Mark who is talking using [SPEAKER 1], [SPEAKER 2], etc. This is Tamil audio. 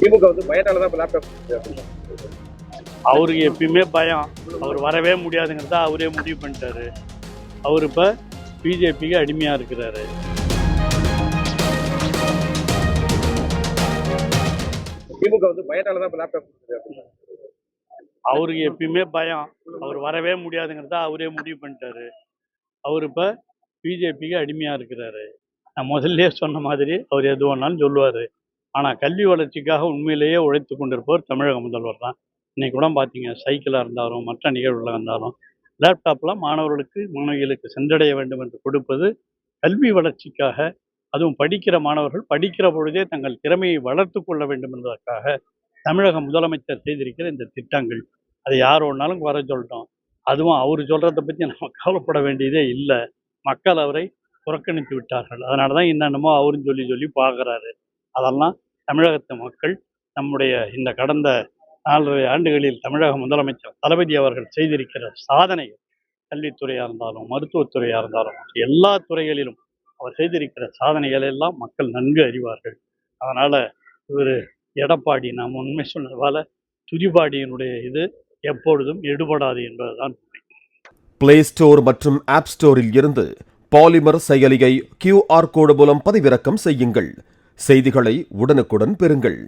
[SPEAKER 1] திமுக வந்து பயத்தால தான் லேப்டாப்
[SPEAKER 2] அவருக்கு எப்பயுமே பயம். அவர் வரவே முடியாதுங்கிறத அவரே முடிவு பண்ணிட்டாரு. அவர் இப்போ பிஜேபிக்கு அடிமையாக இருக்கிறாரு.
[SPEAKER 1] திமுக வந்து பயத்தால தான் லேப்டாப்
[SPEAKER 2] அவருக்கு எப்பயுமே பயம். அவர் வரவே முடியாதுங்கிறத அவரே முடிவு பண்ணிட்டாரு. அவர் இப்போ பிஜேபிக்கு அடிமையாக இருக்கிறாரு. நான் முதல்ல சொன்ன மாதிரி அவர் எது வேணாலும் சொல்லுவார். ஆனால் கல்வி வளர்ச்சிக்காக உண்மையிலேயே உழைத்து கொண்டிருப்பவர் தமிழக முதல்வர் தான். இன்னைக்கு கூட பார்த்தீங்க, சைக்கிளாக இருந்தாலும் மற்ற நிகழ்வுகளாக இருந்தாலும் லேப்டாப்லாம் மாணவர்களுக்கு மாணவிகளுக்கு சென்றடைய வேண்டும் என்று கொடுப்பது கல்வி வளர்ச்சிக்காக. அதுவும் படிக்கிற மாணவர்கள் படிக்கிற பொழுதே தங்கள் திறமையை வளர்த்து கொள்ள வேண்டும் என்பதற்காக தமிழக முதலமைச்சர் செய்திருக்கிற இந்த திட்டங்கள். அதை யார் ஒன்றாலும் குறை சொல்லிட்டோம். அதுவும் அவர் சொல்கிறத பற்றி நம்ம கவலைப்பட வேண்டியதே இல்லை. மக்கள் அவரை புறக்கணித்து விட்டார்கள். அதனால தான் என்னென்னமோ அவரும் சொல்லி சொல்லி பார்க்குறாரு. அதெல்லாம் தமிழகத்து மக்கள் நம்முடைய இந்த கடந்த 4.5 ஆண்டுகளில் தமிழக முதலமைச்சர் தளபதி அவர்கள் செய்திருக்கிற சாதனைகள், கல்வித்துறையாக இருந்தாலும் மருத்துவத்துறையாக இருந்தாலும் எல்லா துறைகளிலும் அவர் செய்திருக்கிற சாதனைகள் எல்லாம் மக்கள் நன்கு அறிவார்கள். அதனால் இவர் எடப்பாடி, நாம் உண்மை சொன்னதால் துதிபாடியினுடைய இது எப்பொழுதும் எடுபடாது என்பதுதான்.
[SPEAKER 3] பிளே ஸ்டோர் மற்றும் ஆப் ஸ்டோரில் இருந்து பாலிமர் செயலியை QR கோடு மூலம் பதிவிறக்கம் செய்யுங்கள். செய்திகளை உடனுக்குடன் பெறுங்கள்.